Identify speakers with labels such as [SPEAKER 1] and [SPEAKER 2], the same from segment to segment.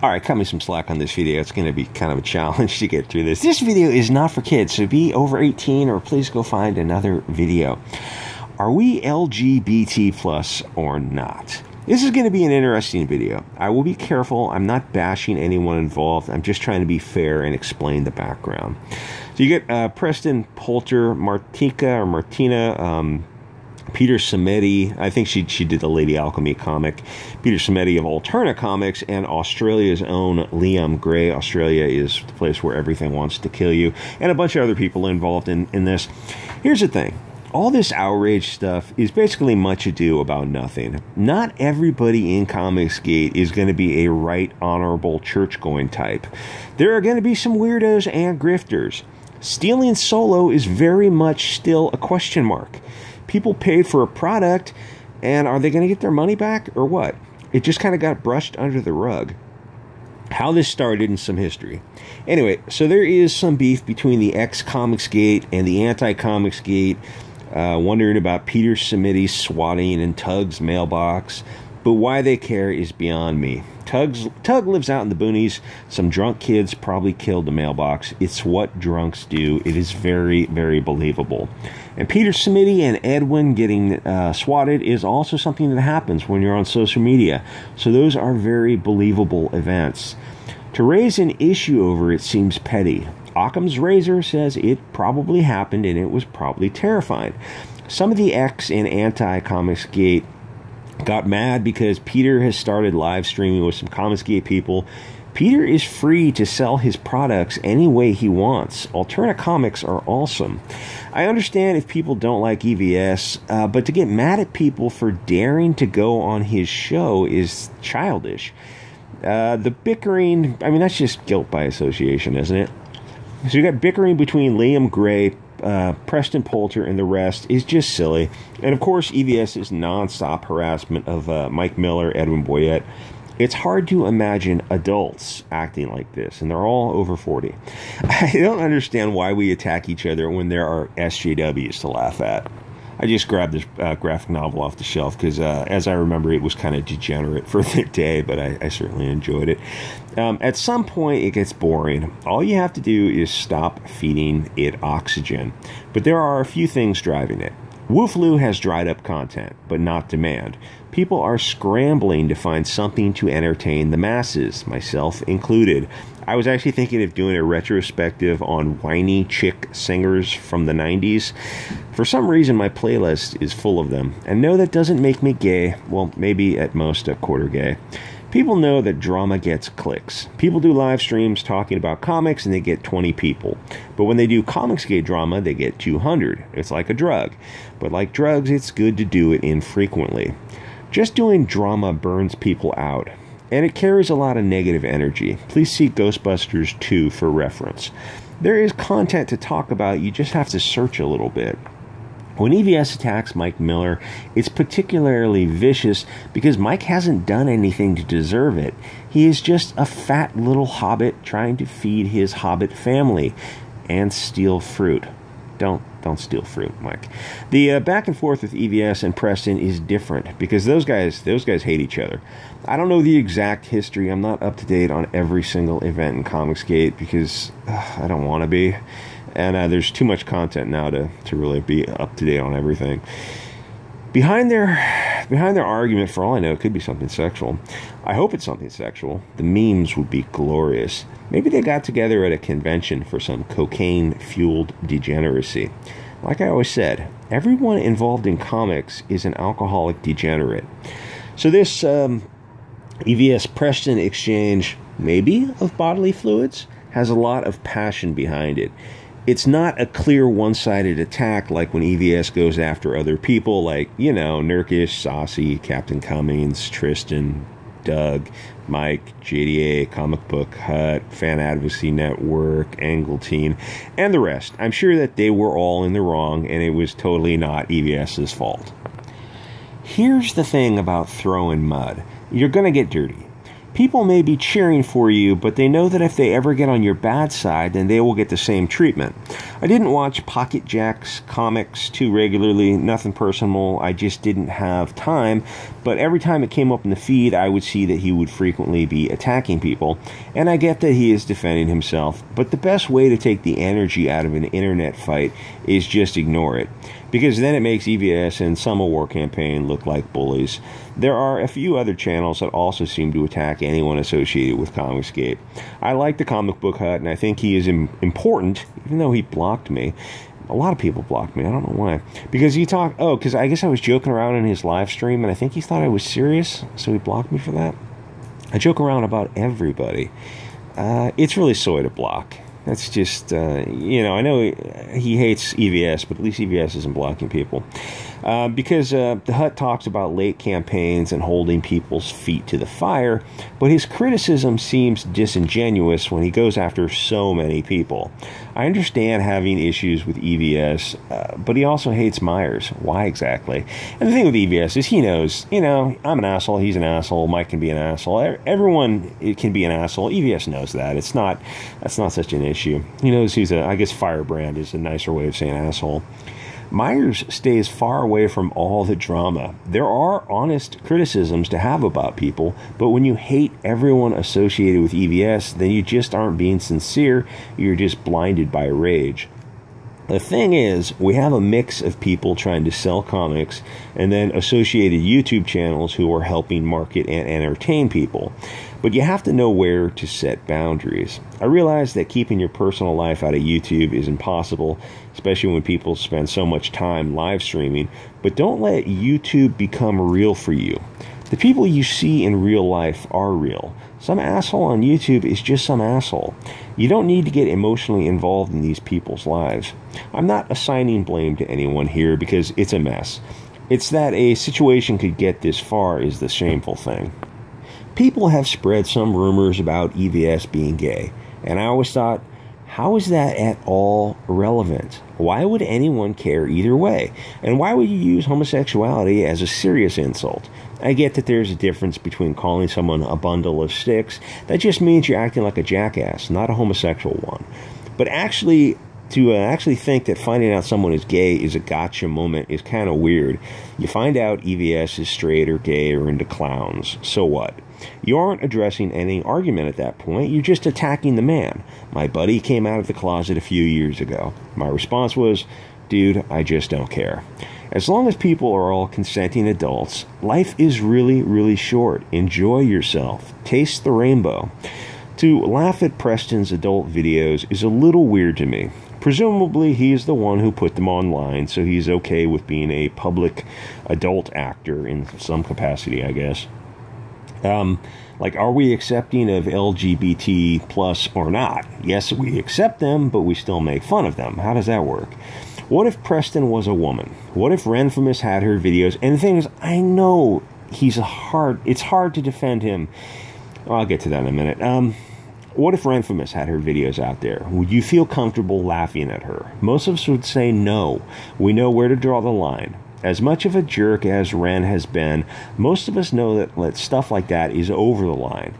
[SPEAKER 1] Alright, cut me some slack on this video. It's going to be kind of a challenge to get through this. This video is not for kids, so be over 18 or please go find another video. Are we LGBT plus or not? This is going to be an interesting video. I will be careful. I'm not bashing anyone involved. I'm just trying to be fair and explain the background. So you get Preston Poulter, Martina, Peter Samedi, I think she did the Lady Alchemy comic, Peter Samedi of Alterna Comics, and Australia's own Liam Gray. Australia is the place where everything wants to kill you, and a bunch of other people involved in this. Here's the thing. All this outrage stuff is basically much ado about nothing. Not everybody in Comicsgate is going to be a right honorable church-going type. There are going to be some weirdos and grifters. Stealing solo is very much still a question mark. People paid for a product, and are they going to get their money back, or what? It just kind of got brushed under the rug. How this started in some history. Anyway, so there is some beef between the ex-Comicsgate and the anti-Comicsgate, wondering about Peter Samedi swatting in Tug's mailbox, but why they care is beyond me. Tug lives out in the boonies. Some drunk kids probably killed the mailbox. It's what drunks do. It is very, very believable. And Peter Samedi and Edwin getting swatted is also something that happens when you're on social media. So those are very believable events. To raise an issue over it seems petty. Occam's razor says it probably happened and it was probably terrifying. Some of the ex and anti-Comicsgate got mad because Peter has started live streaming with some Comicsgate people. Peter is free to sell his products any way he wants. Alterna Comics are awesome. I understand if people don't like EVS, but to get mad at people for daring to go on his show is childish. The bickering, I mean, that's just guilt by association, isn't it? So you got bickering between Liam Gray, Preston Poulter, and the rest is just silly. And of course, EVS's non-stop harassment of Mike Miller, Edwin Boyette. It's hard to imagine adults acting like this, and they're all over 40. I don't understand why we attack each other when there are SJWs to laugh at. I just grabbed this graphic novel off the shelf because, as I remember, it was kind of degenerate for the day, but I certainly enjoyed it. At some point, it gets boring. All you have to do is stop feeding it oxygen. But there are a few things driving it. Woofloo has dried up content, but not demand. People are scrambling to find something to entertain the masses, myself included. I was actually thinking of doing a retrospective on whiny chick singers from the 90s. For some reason, my playlist is full of them. And no, that doesn't make me gay. Well, maybe at most a quarter gay. People know that drama gets clicks. People do live streams talking about comics and they get 20 people. But when they do Comicsgate drama, they get 200. It's like a drug. But like drugs, it's good to do it infrequently. Just doing drama burns people out. And it carries a lot of negative energy. Please see Ghostbusters 2 for reference. There is content to talk about, you just have to search a little bit. When EVS attacks Mike Miller, it's particularly vicious because Mike hasn't done anything to deserve it. He is just a fat little hobbit trying to feed his hobbit family and steal fruit. Don't steal fruit, Mike. The back and forth with EVS and Preston is different because those guys hate each other. I don't know the exact history. I'm not up to date on every single event in Comicsgate because I don't want to be. And there's too much content now to really be up to date on everything. Behind their argument, for all I know, it could be something sexual. I hope it's something sexual. The memes would be glorious. Maybe they got together at a convention for some cocaine-fueled degeneracy. Like I always said, everyone involved in comics is an alcoholic degenerate. So this EVS Preston exchange, maybe of bodily fluids, has a lot of passion behind it. It's not a clear one-sided attack like when EVS goes after other people like, you know, Nurkish, Saucy, Captain Cummings, Tristan, Doug, Mike, JDA, Comic Book Hut, Fan Advocacy Network, Angleteen, and the rest. I'm sure that they were all in the wrong and it was totally not EVS's fault. Here's the thing about throwing mud. You're going to get dirty. People may be cheering for you, but they know that if they ever get on your bad side, then they will get the same treatment. I didn't watch Pocket Jack's comics too regularly, nothing personal, I just didn't have time, but every time it came up in the feed, I would see that he would frequently be attacking people, and I get that he is defending himself, but the best way to take the energy out of an internet fight is just ignore it, because then it makes EVS and Summer War Campaign look like bullies. There are a few other channels that also seem to attack anyone associated with Comicsgate. I like the Comic Book Hut, and I think he is important, even though he blocked me. A lot of people blocked me. I don't know why. Because he talked... Oh, because I guess I was joking around in his live stream, and I think he thought I was serious, so he blocked me for that. I joke around about everybody. It's really soy to block. That's just, you know, I know he hates EVS, but at least EVS isn't blocking people. Because the Hut talks about late campaigns and holding people's feet to the fire, but his criticism seems disingenuous when he goes after so many people. I understand having issues with EVS, but he also hates Myers. Why exactly? And the thing with EVS is he knows, you know, I'm an asshole, he's an asshole, Mike can be an asshole, everyone can be an asshole. EVS knows that. That's not such an issue. He knows he's I guess firebrand is a nicer way of saying asshole. Myers stays far away from all the drama. There are honest criticisms to have about people, but when you hate everyone associated with EVS, then you just aren't being sincere, you're just blinded by rage. The thing is, we have a mix of people trying to sell comics and then associated YouTube channels who are helping market and entertain people. But you have to know where to set boundaries. I realize that keeping your personal life out of YouTube is impossible, especially when people spend so much time live streaming, but don't let YouTube become real for you. The people you see in real life are real. Some asshole on YouTube is just some asshole. You don't need to get emotionally involved in these people's lives. I'm not assigning blame to anyone here because it's a mess. It's that a situation could get this far is the shameful thing. People have spread some rumors about EVS being gay, and I always thought, how is that at all relevant? Why would anyone care either way? And why would you use homosexuality as a serious insult? I get that there's a difference between calling someone a bundle of sticks. That just means you're acting like a jackass, not a homosexual one. But actually, to actually think that finding out someone is gay is a gotcha moment is kind of weird. You find out EVS is straight or gay or into clowns. So what? You aren't addressing any argument at that point. You're just attacking the man. My buddy came out of the closet a few years ago. My response was, dude, I just don't care. As long as people are all consenting adults, life is really, really short. Enjoy yourself. Taste the rainbow. To laugh at Preston's adult videos is a little weird to me. Presumably, he's the one who put them online, so he's okay with being a public adult actor in some capacity, I guess. Like, are we accepting of LGBT plus or not? Yes, we accept them, but we still make fun of them. How does that work? What if Preston was a woman? What if Renfamous had her videos? And the thing is, I know it's hard to defend him. I'll get to that in a minute. What if Renfamous had her videos out there? Would you feel comfortable laughing at her? Most of us would say no. We know where to draw the line. As much of a jerk as Ren has been, most of us know that stuff like that is over the line.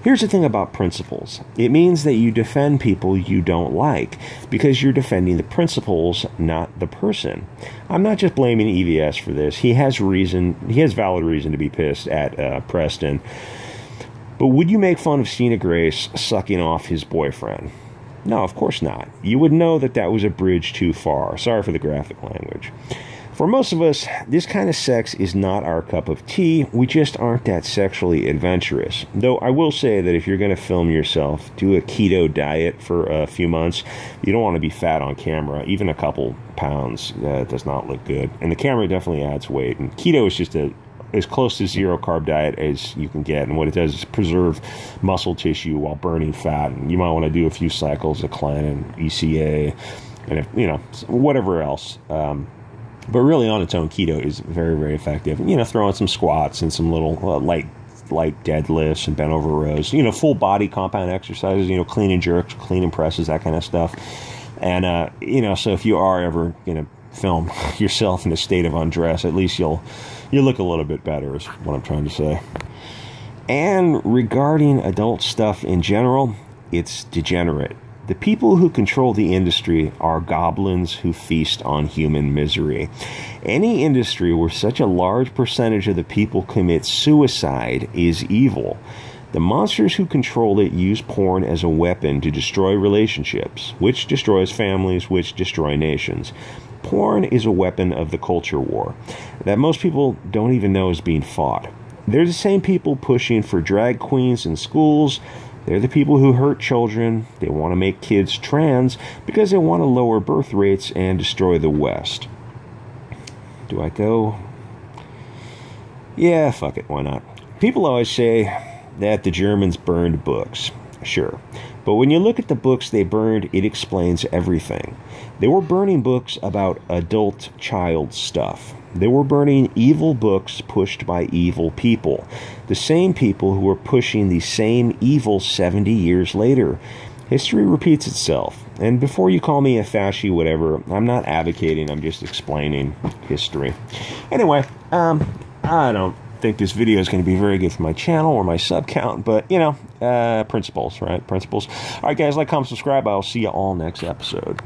[SPEAKER 1] Here's the thing about principles. It means that you defend people you don't like, because you're defending the principles, not the person. I'm not just blaming EVS for this. He has valid reason to be pissed at Preston. But would you make fun of Stina Grace sucking off his boyfriend? No, of course not. You would know that that was a bridge too far. Sorry for the graphic language. For most of us, this kind of sex is not our cup of tea. We just aren't that sexually adventurous. Though I will say that if you're going to film yourself, do a keto diet for a few months. You don't want to be fat on camera. Even a couple pounds does not look good. And the camera definitely adds weight. And keto is just as close to zero carb diet as you can get. And what it does is preserve muscle tissue while burning fat. And you might want to do a few cycles of Clen and ECA and, whatever else. But really, on its own, keto is very, very effective. Throw in some squats and some little light deadlifts and bent over rows. Full body compound exercises. Clean and jerks, clean and presses, that kind of stuff. And so if you are ever going to film yourself in a state of undress, at least you'll look a little bit better. Is what I'm trying to say. And regarding adult stuff in general, it's degenerate. The people who control the industry are goblins who feast on human misery. Any industry where such a large percentage of the people commit suicide is evil. The monsters who control it use porn as a weapon to destroy relationships, which destroys families, which destroy nations. Porn is a weapon of the culture war that most people don't even know is being fought. They're the same people pushing for drag queens in schools. They're the people who hurt children. They want to make kids trans because they want to lower birth rates and destroy the West. Do I go? Yeah, fuck it, why not? People always say that the Germans burned books. Sure. But when you look at the books they burned, it explains everything. They were burning books about adult child stuff. They were burning evil books pushed by evil people. The same people who were pushing the same evil 70 years later. History repeats itself. And before you call me a fasci whatever, I'm not advocating, I'm just explaining history. Anyway, I don't think this video is going to be very good for my channel or my sub count, but, you know, principles, right? Principles. All right, guys, like, comment, subscribe. I'll see you all next episode.